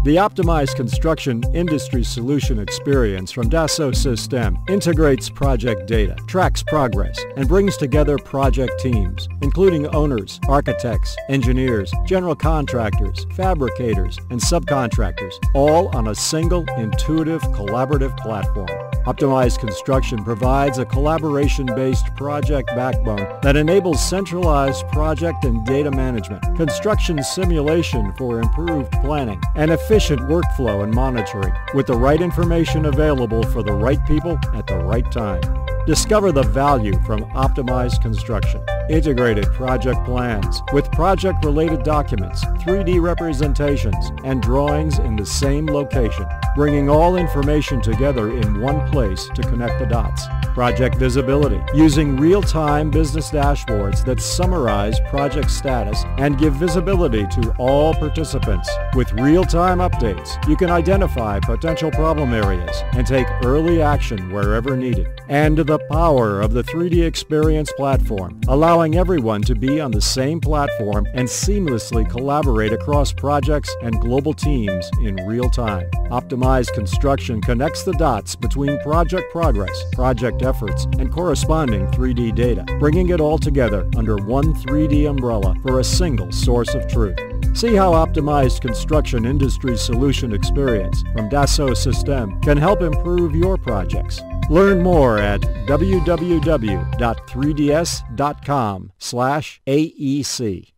The optimized construction industry solution experience from Dassault Systèmes integrates project data, tracks progress, and brings together project teams, including owners, architects, engineers, general contractors, fabricators, and subcontractors, all on a single, intuitive, collaborative platform. Optimized Construction provides a collaboration-based project backbone that enables centralized project and data management, construction simulation for improved planning, and efficient workflow and monitoring, with the right information available for the right people at the right time. Discover the value from Optimized Construction. Integrated project plans with project-related documents, 3D representations, and drawings in the same location, bringing all information together in one place to connect the dots. Project visibility, using real-time business dashboards that summarize project status and give visibility to all participants. With real-time updates, you can identify potential problem areas and take early action wherever needed. And the power of the 3D Experience platform, allowing everyone to be on the same platform and seamlessly collaborate across projects and global teams in real time. Optimized Construction connects the dots between project progress, project efforts, and corresponding 3D data, bringing it all together under one 3D umbrella for a single source of truth. See how Optimized Construction Industry Solution Experience from Dassault Systèmes can help improve your projects. Learn more at www.3ds.com/AEC.